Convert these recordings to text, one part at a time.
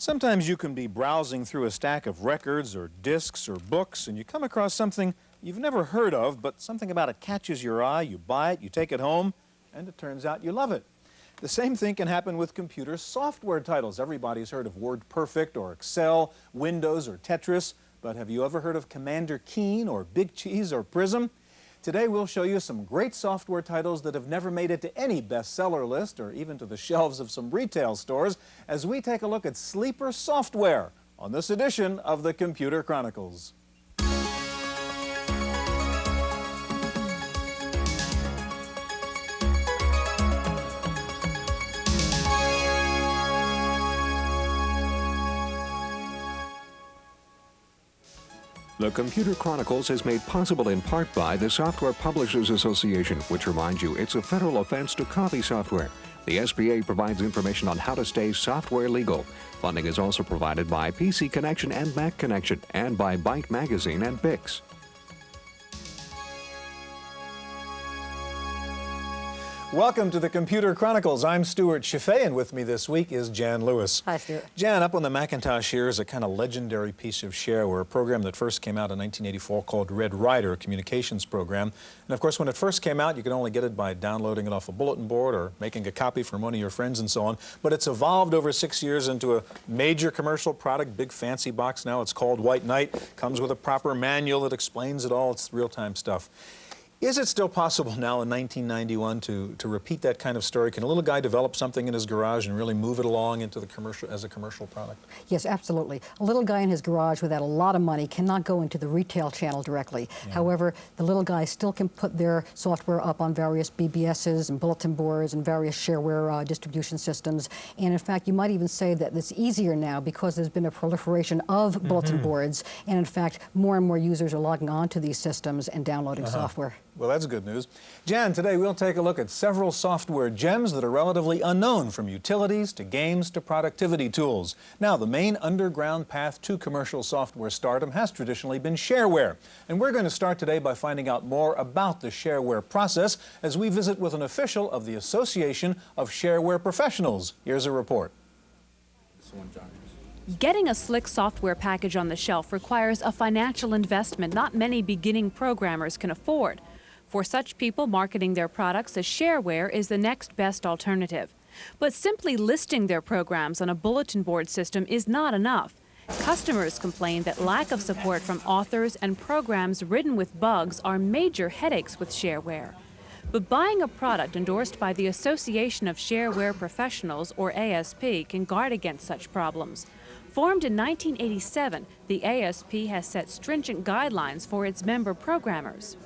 Sometimes you can be browsing through a stack of records or discs or books and you come across something you've never heard of, but something about it catches your eye, you buy it, you take it home, and it turns out you love it. The same thing can happen with computer software titles. Everybody's heard of WordPerfect or Excel, Windows or Tetris, but have you ever heard of Commander Keen or Big Cheese or Prism? Today we'll show you some great software titles that have never made it to any bestseller list or even to the shelves of some retail stores as we take a look at sleeper software on this edition of the Computer Chronicles. The Computer Chronicles is made possible in part by the Software Publishers Association, which reminds you it's a federal offense to copy software. The SPA provides information on how to stay software legal. Funding is also provided by PC Connection and Mac Connection, and by Byte Magazine and Bix. Welcome to the Computer Chronicles. I'm Stuart Chaffee, and with me this week is Jan Lewis. Hi, Stuart. Jan, up on the Macintosh here is a kind of legendary piece of shareware, a program that first came out in 1984 called Ryder, a communications program. And of course, when it first came out, you could only get it by downloading it off a bulletin board or making a copy from one of your friends and so on. But it's evolved over 6 years into a major commercial product, big fancy box now. It's called White Knight. Comes with a proper manual that explains it all. It's real-time stuff. Is it still possible now in 1991 to repeat that kind of story? Can a little guy develop something in his garage and really move it along into the commercial as a commercial product? Yes, absolutely. A little guy in his garage without a lot of money cannot go into the retail channel directly. Yeah. However, the little guy still can put their software up on various BBSs and bulletin boards and various shareware distribution systems. And in fact, you might even say that it's easier now because there's been a proliferation of bulletin boards. And in fact, more and more users are logging on to these systems and downloading software. Well, that's good news. Jan, today we'll take a look at several software gems that are relatively unknown, from utilities to games to productivity tools. Now, the main underground path to commercial software stardom has traditionally been shareware. And we're going to start today by finding out more about the shareware process as we visit with an official of the Association of Shareware Professionals. Here's a report. Getting a slick software package on the shelf requires a financial investment not many beginning programmers can afford. For such people, marketing their products as shareware is the next best alternative. But simply listing their programs on a bulletin board system is not enough. Customers complain that lack of support from authors and programs ridden with bugs are major headaches with shareware. But buying a product endorsed by the Association of Shareware Professionals, or ASP, can guard against such problems. Formed in 1987, the ASP has set stringent guidelines for its member programmers.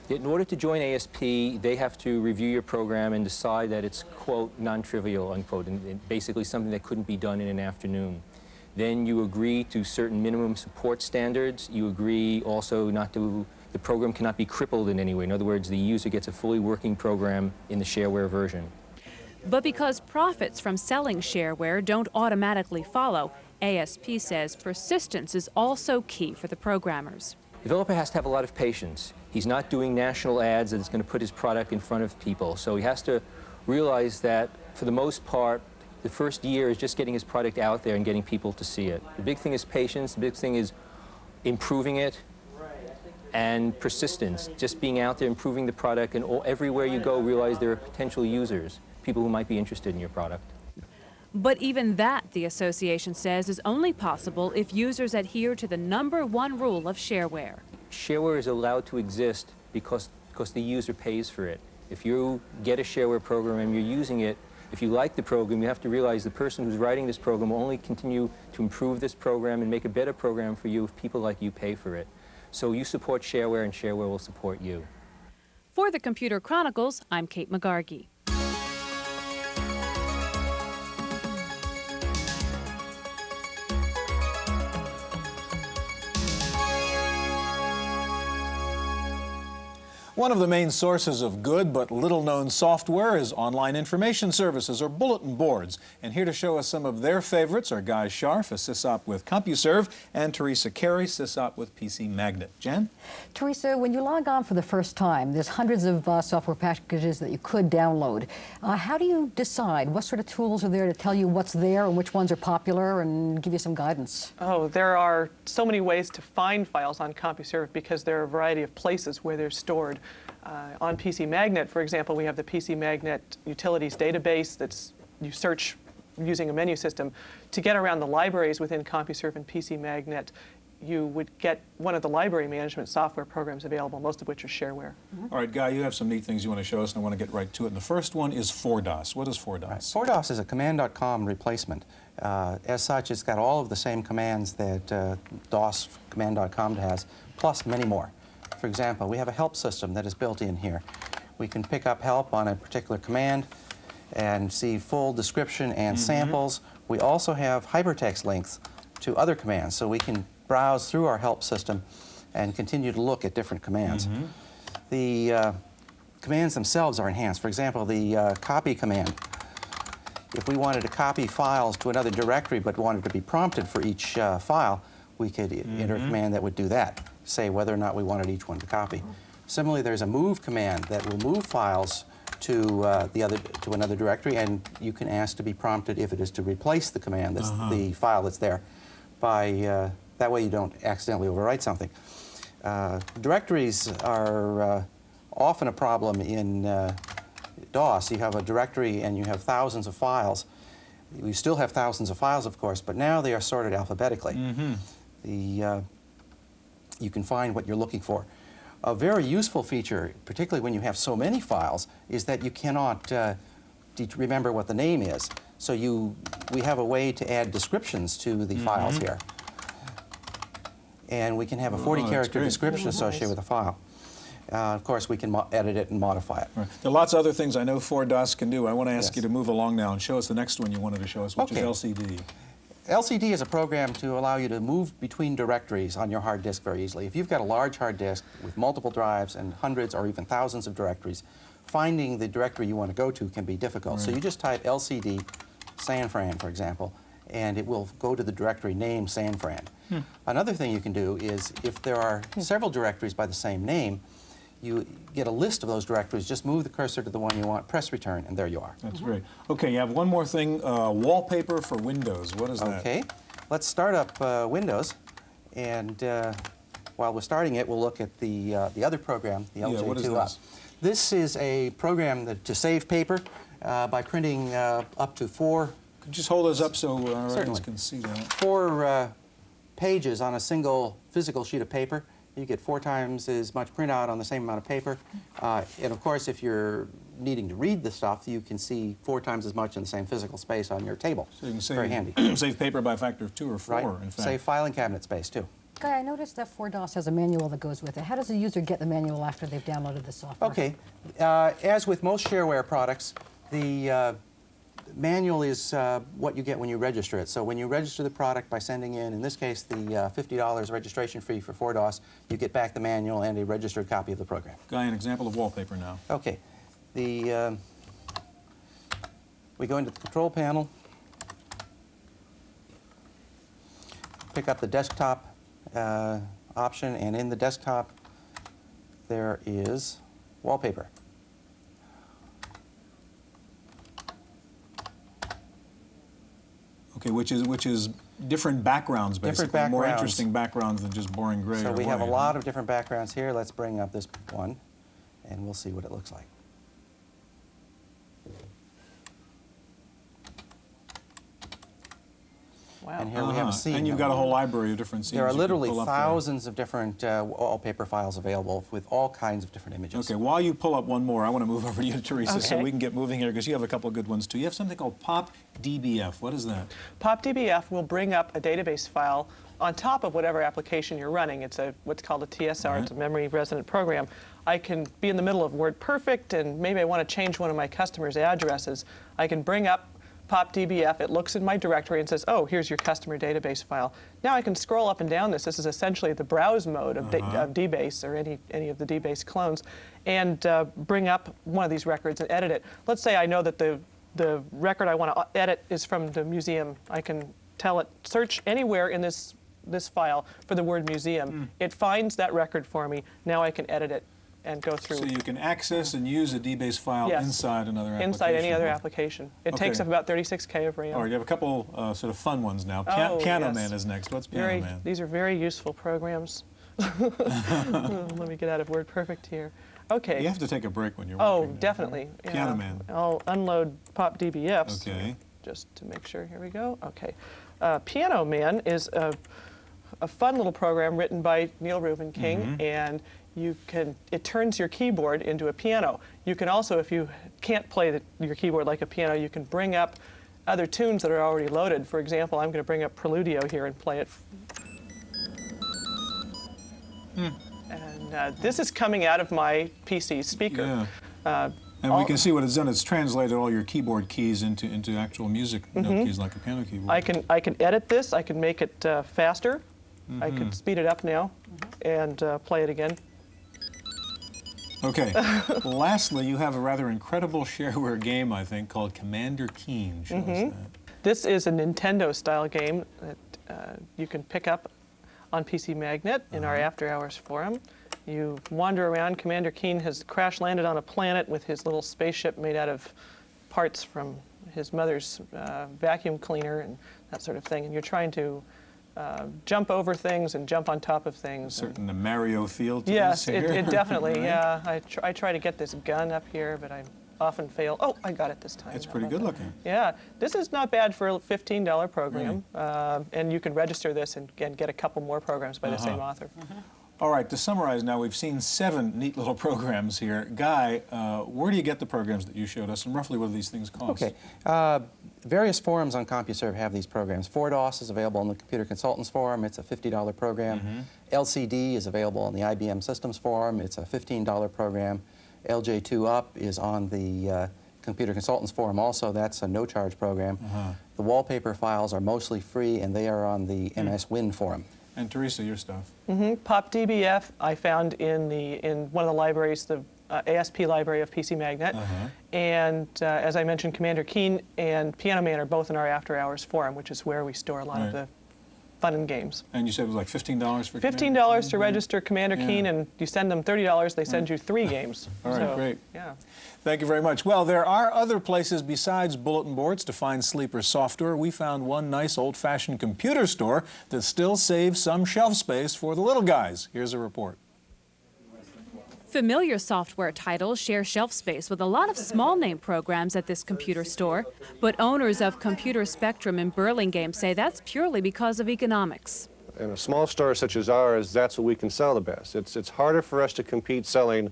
In order to join ASP, they have to review your program and decide that it's, quote, non-trivial, unquote, and basically something that couldn't be done in an afternoon. Then you agree to certain minimum support standards. You agree also the program cannot be crippled in any way. In other words, the user gets a fully working program in the shareware version. But because profits from selling shareware don't automatically follow, ASP says persistence is also key for the programmers. The developer has to have a lot of patience. He's not doing national ads that's going to put his product in front of people. So he has to realize that, for the most part, the first year is just getting his product out there and getting people to see it. The big thing is patience. The big thing is improving it and persistence. Just being out there, improving the product, and everywhere you go, realize there are potential users, people who might be interested in your product. But even that, the association says, is only possible if users adhere to the #1 rule of shareware. Shareware is allowed to exist because the user pays for it. If you get a shareware program and you're using it, if you like the program, you have to realize the person who's writing this program will only continue to improve this program and make a better program for you if people like you pay for it. So you support shareware and shareware will support you. For the Computer Chronicles, I'm Kate McGargy. One of the main sources of good but little-known software is online information services or bulletin boards. And here to show us some of their favorites are Guy Scharf, a sysop with CompuServe, and Teresa Carey, sysop with PC Magnet. Jen? Teresa, when you log on for the first time, there's hundreds of software packages that you could download. How do you decide what sort of tools are there to tell you what's there and which ones are popular and give you some guidance? Oh, there are so many ways to find files on CompuServe because there are a variety of places where they're stored. On PC Magnet, for example, we have the PC Magnet Utilities database that's you search using a menu system. To get around the libraries within CompuServe and PC Magnet, you would get one of the library management software programs available, most of which are Shareware. All right, Guy, you have some neat things you want to show us, and I want to get right to it. And the first one is 4DOS. What is 4DOS? Right. 4DOS is a command.com replacement. As such, it's got all of the same commands that DOS command.com has, plus many more. For example, we have a help system that is built in here. We can pick up help on a particular command and see full description and samples. We also have hypertext links to other commands, so we can browse through our help system and continue to look at different commands. The commands themselves are enhanced. For example, the copy command. If we wanted to copy files to another directory but wanted to be prompted for each file, we could enter a command that would do that, say whether or not we wanted each one to copy. Similarly, there's a move command that will move files to another directory, and you can ask to be prompted if it is to replace the command, that's the file that's there. By that way, you don't accidentally overwrite something. Directories are often a problem in DOS. You have a directory and you have thousands of files. You still have thousands of files, of course, but now they are sorted alphabetically. You can find what you're looking for. A very useful feature, particularly when you have so many files, is that you cannot remember what the name is. So we have a way to add descriptions to the files here. And we can have a 40-character description associated with a file. Of course, we can edit it and modify it. Right. There are lots of other things I know 4DOS can do. I want to ask you to move along now and show us the next one you wanted to show us, which is LCD. LCD is a program to allow you to move between directories on your hard disk very easily. If you've got a large hard disk with multiple drives and hundreds or even thousands of directories, finding the directory you want to go to can be difficult. So you just type LCD San Fran, for example, and it will go to the directory named San Fran. Another thing you can do is, if there are several directories by the same name, you get a list of those directories, just move the cursor to the one you want, press return, and there you are. That's great. Okay, you have one more thing, Wallpaper for Windows. What is that? Okay, let's start up Windows, and while we're starting it, we'll look at the other program, the LJ2UP. This is a program to save paper by printing up to 4. Could you just hold those up so our audience can see that? 4 pages on a single physical sheet of paper. You get 4 times as much printout on the same amount of paper. And of course, if you're needing to read the stuff, you can see 4 times as much in the same physical space on your table. So you can save, very handy. Save paper by a factor of 2 or 4, in fact. Save filing cabinet space, too. Guy, I noticed that 4DOS has a manual that goes with it. How does the user get the manual after they've downloaded the software? Okay. As with most Shareware products, the manual is what you get when you register it. So when you register the product by sending in this case, the $50 registration fee for 4DOS, you get back the manual and a registered copy of the program. Guy, an example of Wallpaper now. Okay. We go into the control panel, pick up the desktop option, and in the desktop there is Wallpaper. Okay, which is different backgrounds, basically. Different backgrounds. More interesting backgrounds than just boring gray. So or we have a white. lot of different backgrounds here. Let's bring up this one, and we'll see what it looks like. Wow. And here we have a scene. And you've got a whole library of different scenes. There are you can literally pull up there. thousands of different wallpaper files available with all kinds of different images. Okay, while you pull up one more, I want to move over to you, Teresa, so Okay. we can get moving here, because you have a couple of good ones, too. You have something called PopDBF. What is that? PopDBF will bring up a database file on top of whatever application you're running. It's what's called a TSR, it's a memory resident program. I can be in the middle of WordPerfect, and maybe I want to change one of my customers' addresses. I can bring up PopDBF, it looks in my directory and says, oh, here's your customer database file. Now I can scroll up and down this. This is essentially the browse mode of, of DBase or any of the DBase clones, and bring up one of these records and edit it. Let's say I know that the record I want to edit is from the museum. I can tell it, search anywhere in this file for the word museum. It finds that record for me. Now I can edit it and go through. So you can access and use a DBase file inside another application. Inside any other application. It takes up about 36K of RAM. All right, you have a couple sort of fun ones now. Pianoman is next. What's Pianoman? These are very useful programs. Let me get out of WordPerfect here. Okay. You have to take a break when you're working. Oh, definitely. Pianoman. I'll unload PopDBF. Okay. Just to make sure. Here we go. Okay. Pianoman is a fun little program written by Neil Rubin King, and it turns your keyboard into a piano. You can also, if you can't play your keyboard like a piano, you can bring up other tunes that are already loaded. For example, I'm going to bring up Preludio here and play it. And this is coming out of my PC speaker. Yeah. And we can see what it's done. It's translated all your keyboard keys into actual music note keys like a piano keyboard. I can edit this. I can make it faster. I can speed it up now and play it again. Okay. Lastly, you have a rather incredible shareware game, I think, called Commander Keen. Show us that. This is a Nintendo-style game that you can pick up on PC Magnet in our after-hours forum. You wander around. Commander Keen has crash-landed on a planet with his little spaceship made out of parts from his mother's vacuum cleaner and that sort of thing. And you're trying to jump over things and jump on top of things. Certain Mario feel to yes, this here. it definitely, yeah. I try to get this gun up here, but I often fail. Oh, I got it this time. It's pretty good looking. Yeah, this is not bad for a $15 program, and you can register this and get a couple more programs by the same author. All right, to summarize now, we've seen 7 neat little programs here. Guy, where do you get the programs that you showed us, and roughly what do these things cost? Okay. Various forums on CompuServe have these programs. 4DOS is available on the Computer Consultants Forum. It's a $50 program. LCD is available on the IBM Systems Forum. It's a $15 program. LJ2UP is on the Computer Consultants Forum also. That's a no-charge program. The wallpaper files are mostly free, and they are on the MS Win Forum. And Teresa, your stuff? PopDBF I found in one of the libraries, the ASP library of PC Magnet. And as I mentioned, Commander Keen and Pianoman are both in our after-hours forum, which is where we store a lot of the fun and games. And you said it was like $15 for $15 to register Commander Keen, and you send them $30, they send you 3 games. All right, great. Yeah. Thank you very much. Well, there are other places besides bulletin boards to find sleeper software. We found one nice old-fashioned computer store that still saves some shelf space for the little guys. Here's a report. Familiar software titles share shelf space with a lot of small-name programs at this computer store, but owners of Computer Spectrum in Burlingame say that's purely because of economics. In a small store such as ours, that's what we can sell the best. It's harder for us to compete selling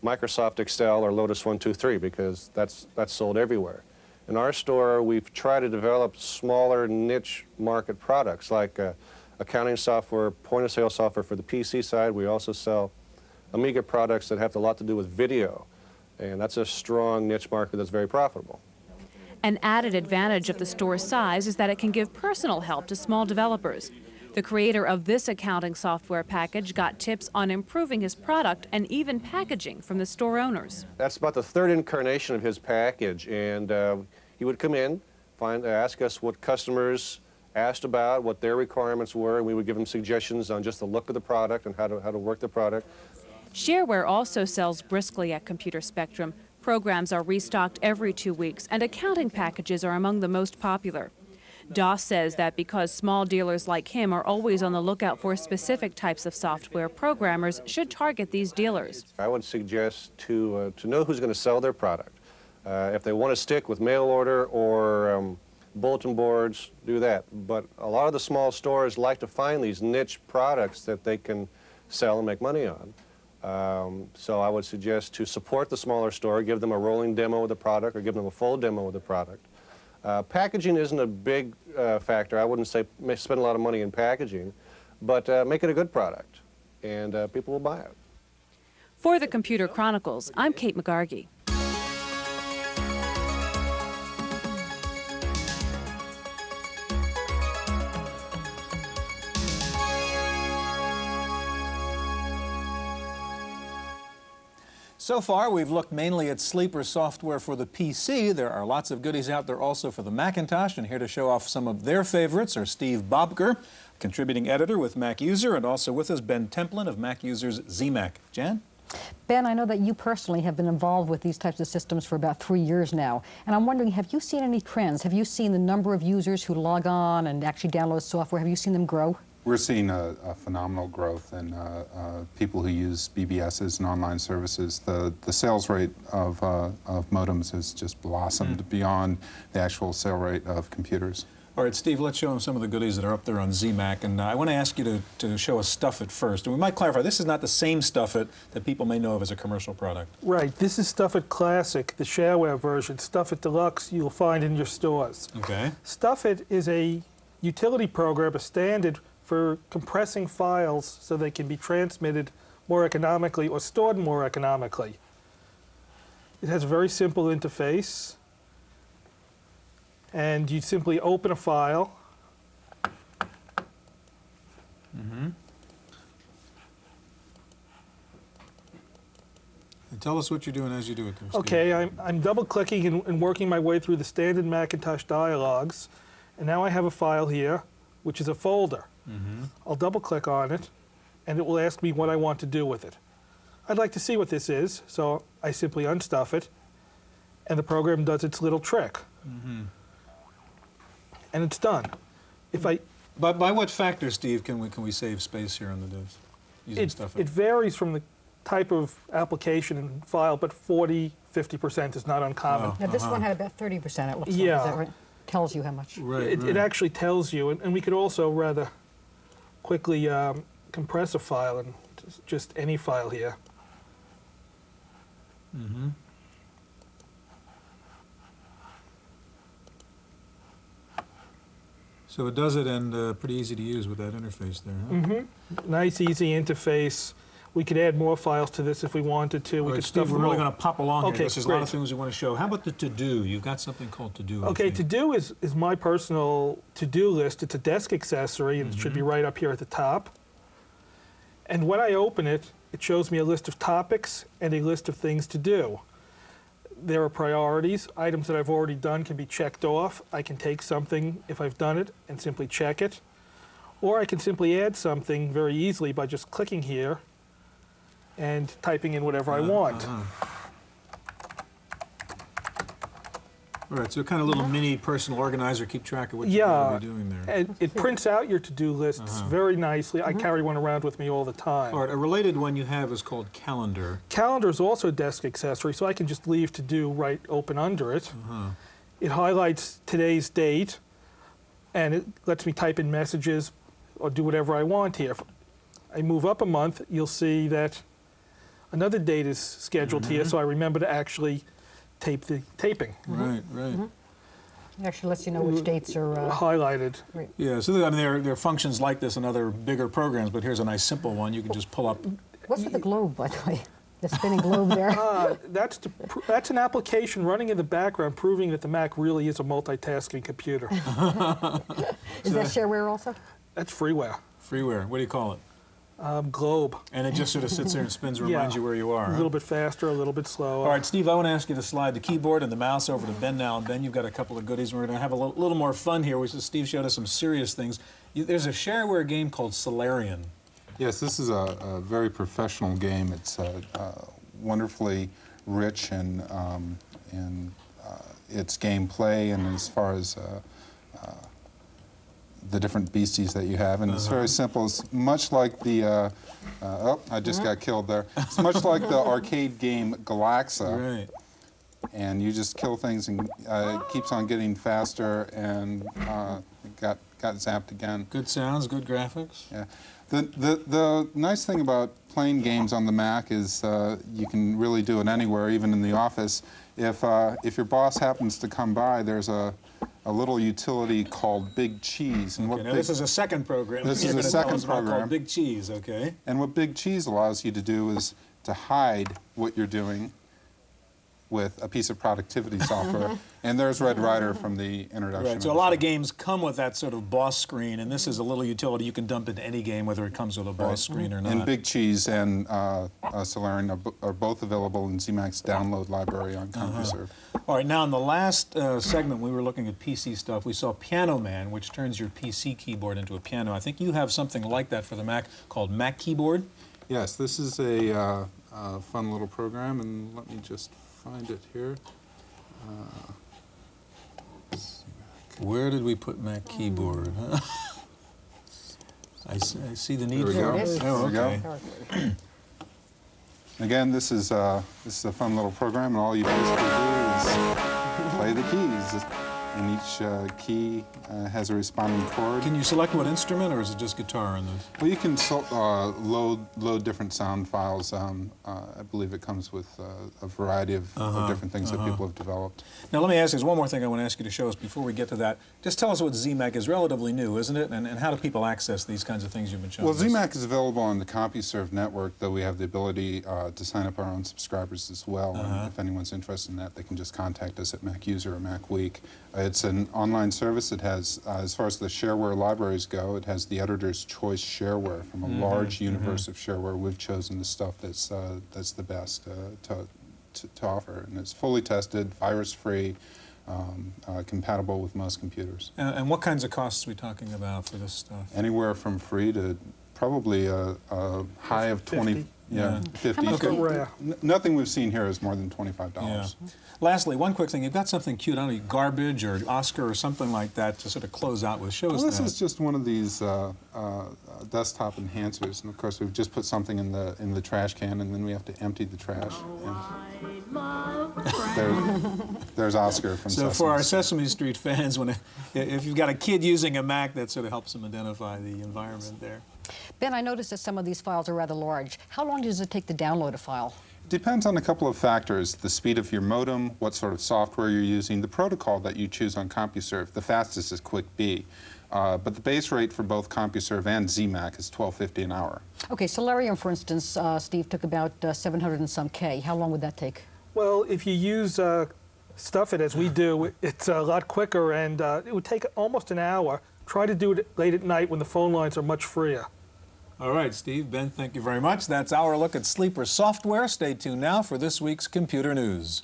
Microsoft Excel or Lotus 1-2-3 because that's sold everywhere. In our store, we've tried to develop smaller niche market products like accounting software, point-of-sale software for the PC side. We also sell Amiga products that have a lot to do with video, and that's a strong niche market that's very profitable. An added advantage of the store's size is that it can give personal help to small developers. The creator of this accounting software package got tips on improving his product and even packaging from the store owners. That's about the 3rd incarnation of his package, and he would come in, ask us what customers asked about, what their requirements were, and we would give him suggestions on just the look of the product and how to work the product. Shareware also sells briskly at Computer Spectrum. Programs are restocked every 2 weeks, and accounting packages are among the most popular. Doss says that because small dealers like him are always on the lookout for specific types of software, programmers should target these dealers. I would suggest to know who's going to sell their product. If they want to stick with mail order or bulletin boards, do that. But a lot of the small stores like to find these niche products that they can sell and make money on. So I would suggest to support the smaller store, give them a rolling demo of the product or give them a full demo of the product. Packaging isn't a big factor. I wouldn't say spend a lot of money in packaging, but make it a good product, and people will buy it. For the Computer Chronicles, I'm Kate McGargy. So far, we've looked mainly at sleeper software for the PC. There are lots of goodies out there also for the Macintosh, and here to show off some of their favorites are Steve Bobker, contributing editor with Mac User, and also with us Ben Templin of Mac User's ZMac. Jan? Ben, I know that you personally have been involved with these types of systems for about 3 years now, and I'm wondering, have you seen any trends? Have you seen the number of users who log on and actually download software? Have you seen them grow? We're seeing a phenomenal growth in people who use BBSs and online services. The sales rate of modems has just blossomed beyond the actual sale rate of computers. All right, Steve, let's show them some of the goodies that are up there on ZMac. And I want to ask you to show us Stuffit first. And we might clarify, this is not the same Stuffit that people may know of as a commercial product. Right. This is Stuffit Classic, the shareware version. Stuffit Deluxe you'll find in your stores. Okay. Stuffit is a utility program, a standard for compressing files so they can be transmitted more economically or stored more economically. It has a very simple interface. And you simply open a file. And tell us what you're doing as you do it. There, Steve. Okay, I'm double-clicking and working my way through the standard Macintosh dialogues. And now I have a file here, which is a folder. I'll double-click on it, and it will ask me what I want to do with it. I'd like to see what this is, so I simply unstuff it, and the program does its little trick. And it's done. If I By what factor, Steve, can we save space here on the disk using Stuffit? It varies from the type of application and file, but 40–50% is not uncommon. Now, this one had about 30%, it looks like. Yeah. Is that right? Tells you how much. Right, It actually tells you, and we could also rather quickly compress a file, and just any file here. So it does it, and pretty easy to use with that interface there, huh? Nice, easy interface. We could add more files to this if we wanted to. All We right, could Steve, stuff we're them really all. going to pop along Okay, here. There's a lot of great. things we want to show. How about the to-do? You've got something called to-do. I Okay, think. to-do is my personal to-do list. It's a desk accessory, and it should be right up here at the top. And when I open it, it shows me a list of topics and a list of things to do. There are priorities. Items that I've already done can be checked off. I can take something, if I've done it, and simply check it. Or I can simply add something very easily by just clicking here and typing in whatever I want. All right, so kind of little mini personal organizer, keep track of what you're going to be doing there. And it prints out your to-do lists very nicely. I carry one around with me all the time. All right, a related one you have is called Calendar. Calendar is also a desk accessory, so I can just leave to-do right open under it. It highlights today's date, and it lets me type in messages or do whatever I want here. If I move up a month, you'll see that another date is scheduled here, so I remember to actually tape the taping. Right, right. It actually lets you know which dates are Highlighted. Yeah, so I mean, there are functions like this in other bigger programs, but here's a nice simple one. You can just pull up. What's with the globe, by the way? The spinning globe there. That's an application running in the background proving that the Mac really is a multitasking computer. Is that shareware also? That's freeware. Freeware, what do you call it? Globe. And it just sort of sits there and spins and reminds you where you are. A little bit faster, a little bit slower. All right, Steve, I want to ask you to slide the keyboard and the mouse over to Ben now. And Ben, you've got a couple of goodies. We're going to have a little more fun here. Steve showed us some serious things. There's a shareware game called Solarian. Yes, this is a very professional game. It's wonderfully rich in its gameplay and as far as the different beasties that you have, and it's very simple. It's much like the, oh, I just got killed there. It's much like the arcade game Galaxa. Right. And you just kill things, and it keeps on getting faster, and it got zapped again. Good sounds, good graphics. Yeah. The nice thing about playing games on the Mac is you can really do it anywhere, even in the office. If your boss happens to come by, there's a little utility called Big Cheese. And Okay, now this is a second program. This You're is a gonna tell second us about program. called Big Cheese, okay? And what Big Cheese allows you to do is to hide what you're doing with a piece of productivity software. And there's Ryder from the introduction. Right, so a lot of games come with that sort of boss screen, and this is a little utility you can dump into any game, whether it comes with a boss screen or not. And Big Cheese and Solarian are both available in ZMAC's download library on CompuServe. All right, now in the last segment, we were looking at PC stuff. We saw Pianoman, which turns your PC keyboard into a piano. I think you have something like that for the Mac called Mac Keyboard. Yes, this is a fun little program, and let me just find it here. Where did we put Mac Keyboard? Huh? I see the need There we for go. it. There we go. Again, this is a fun little program, and all you basically do is play the keys. And each key has a responding chord. Can you select what instrument, or is it just guitar on this? Well, you can load different sound files. I believe it comes with a variety of different things that people have developed. Now, let me ask you, there's one more thing I want to ask you to show us before we get to that. Just tell us what ZMAC is. Relatively new, isn't it? And how do people access these kinds of things you've been showing Well, us? ZMAC is available on the CompuServe network, though we have the ability to sign up our own subscribers as well. And if anyone's interested in that, they can just contact us at MacUser or MacWeek. It's an online service. It has, as far as the shareware libraries go, it has the editor's choice shareware from a large universe of shareware. We've chosen the stuff that's the best to offer, and it's fully tested, virus-free, compatible with most computers. And what kinds of costs are we talking about for this stuff? Anywhere from free to probably a high of 20. 50. Yeah, 50. Okay. Nothing we've seen here is more than $25. Yeah. Lastly, one quick thing. You've got something cute, I don't know, Garbage or Oscar or something like that to sort of close out with. Show us Well, this that. is just one of these desktop enhancers, and of course we've just put something in the trash can, and then we have to empty the trash. There's Oscar from So Sesame for our Street. Sesame Street fans, if you've got a kid using a Mac, that sort of helps them identify the environment there. Ben, I noticed that some of these files are rather large. How long does it take to download a file? Depends on a couple of factors: the speed of your modem, what sort of software you're using, the protocol that you choose on CompuServe. The fastest is QuickB. But the base rate for both CompuServe and ZMAC is $12.50 an hour. Okay, Solarian, for instance, Steve, took about 700 and some K. How long would that take? Well, if you use Stuffit as we do, it's a lot quicker, and it would take almost an hour. Try to do it late at night when the phone lines are much freer. All right, Steve, Ben, thank you very much. That's our look at sleeper software. Stay tuned now for this week's Computer News.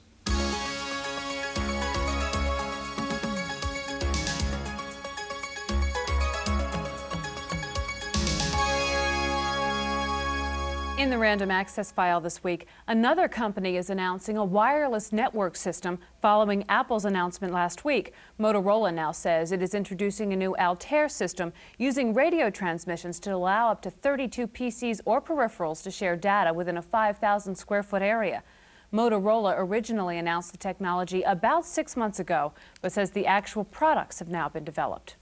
In the random access file this week, another company is announcing a wireless network system following Apple's announcement last week. Motorola now says it is introducing a new Altair system using radio transmissions to allow up to 32 PCs or peripherals to share data within a 5,000 square foot area. Motorola originally announced the technology about 6 months ago, but says the actual products have now been developed.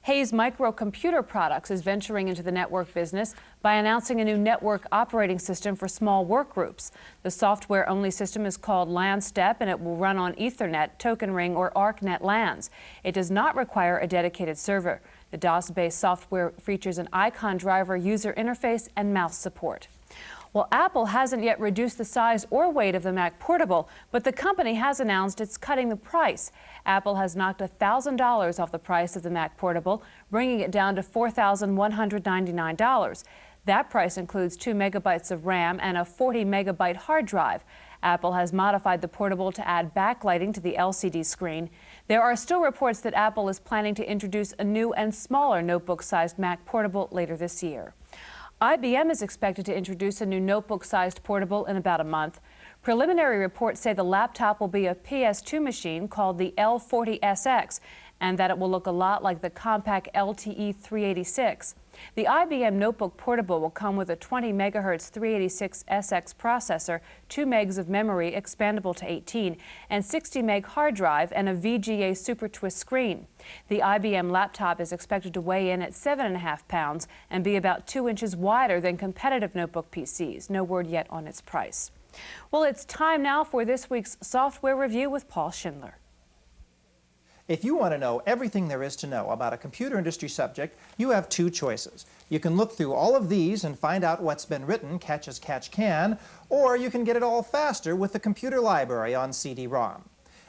Hayes Microcomputer Products is venturing into the network business by announcing a new network operating system for small work groups. The software-only system is called LANstep, and it will run on Ethernet, Token Ring, or ArcNet LANs. It does not require a dedicated server. The DOS-based software features an icon driver user interface and mouse support. Well, Apple hasn't yet reduced the size or weight of the Mac Portable, but the company has announced it's cutting the price. Apple has knocked $1,000 off the price of the Mac Portable, bringing it down to $4,199. That price includes 2 megabytes of RAM and a 40 megabyte hard drive. Apple has modified the Portable to add backlighting to the LCD screen. There are still reports that Apple is planning to introduce a new and smaller notebook-sized Mac Portable later this year. IBM is expected to introduce a new notebook-sized portable in about a month. Preliminary reports say the laptop will be a PS2 machine called the L40SX, and that it will look a lot like the compact LTE 386. The IBM Notebook Portable will come with a 20 MHz 386SX processor, 2 megs of memory expandable to 18, and 60 meg hard drive and a VGA Super Twist screen. The IBM laptop is expected to weigh in at 7.5 pounds and be about 2 inches wider than competitive notebook PCs. No word yet on its price. Well, it's time now for this week's software review with Paul Schindler. If you want to know everything there is to know about a computer industry subject, you have two choices. You can look through all of these and find out what's been written, catch as catch can, or you can get it all faster with the computer library on CD-ROM.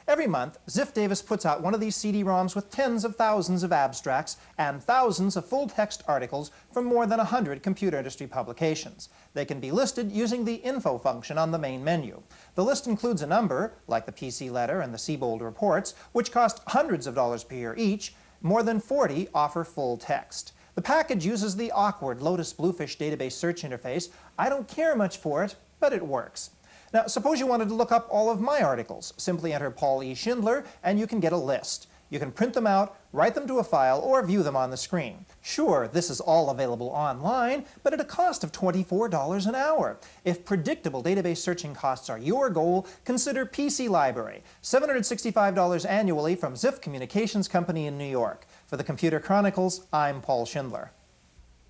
Every month, Ziff Davis puts out one of these CD-ROMs with tens of thousands of abstracts and thousands of full-text articles from more than 100 computer industry publications. They can be listed using the info function on the main menu. The list includes a number, like the PC Letter and the Siebold Reports, which cost hundreds of dollars per year each. More than 40 offer full text. The package uses the awkward Lotus Bluefish database search interface. I don't care much for it, but it works. Now, suppose you wanted to look up all of my articles. Simply enter Paul E. Schindler, and you can get a list. You can print them out, write them to a file, or view them on the screen. Sure, this is all available online, but at a cost of $24 an hour. If predictable database searching costs are your goal, consider PC Library, $765 annually from Ziff Communications Company in New York. For the Computer Chronicles, I'm Paul Schindler.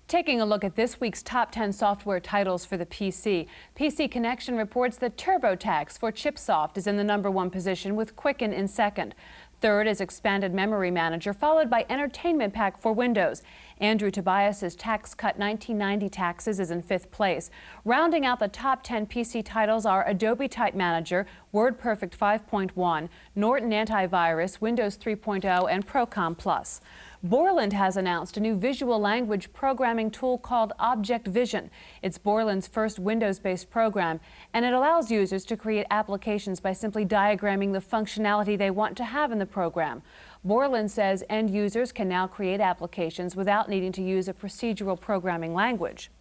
Taking a look at this week's top 10 software titles for the PC, PC Connection reports that TurboTax for Chipsoft is in the #1 position with Quicken in second. Third is Expanded Memory Manager, followed by Entertainment Pack for Windows. Andrew Tobias's Tax Cut 1990 Taxes is in 5th place. Rounding out the top 10 PC titles are Adobe Type Manager, WordPerfect 5.1, Norton Antivirus, Windows 3.0, and Procom Plus. Borland has announced a new visual language programming tool called Object Vision. It's Borland's first Windows-based program, and it allows users to create applications by simply diagramming the functionality they want to have in the program. Borland says end users can now create applications without needing to use a procedural programming language.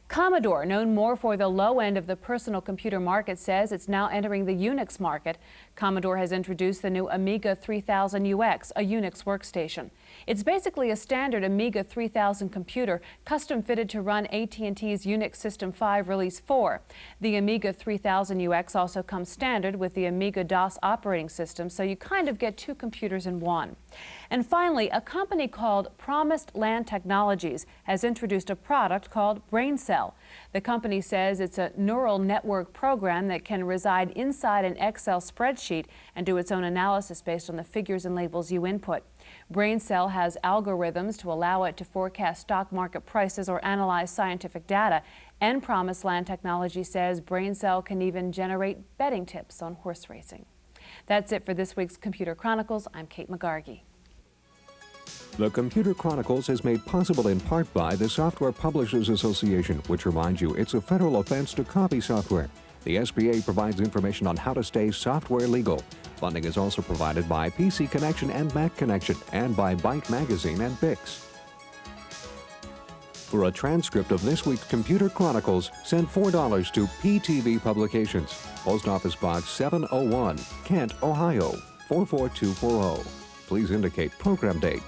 Commodore, known more for the low end of the personal computer market, says it's now entering the Unix market. Commodore has introduced the new Amiga 3000 UX, a Unix workstation. It's basically a standard Amiga 3000 computer, custom fitted to run AT&T's Unix System 5 Release 4. The Amiga 3000 UX also comes standard with the Amiga DOS operating system, so you kind of get two computers in one. And finally, a company called Promised Land Technologies has introduced a product called BrainCell. The company says it's a neural network program that can reside inside an Excel spreadsheet and do its own analysis based on the figures and labels you input. BrainCell has algorithms to allow it to forecast stock market prices or analyze scientific data. And Promised Land Technology says BrainCell can even generate betting tips on horse racing. That's it for this week's Computer Chronicles. I'm Kate McGargy. The Computer Chronicles is made possible in part by the Software Publishers Association, which reminds you it's a federal offense to copy software. The SBA provides information on how to stay software legal. Funding is also provided by PC Connection and Mac Connection, and by Byte Magazine and Bix. For a transcript of this week's Computer Chronicles, send $4 to PTV Publications, Post Office Box 701, Kent, Ohio 44240. Please indicate program date.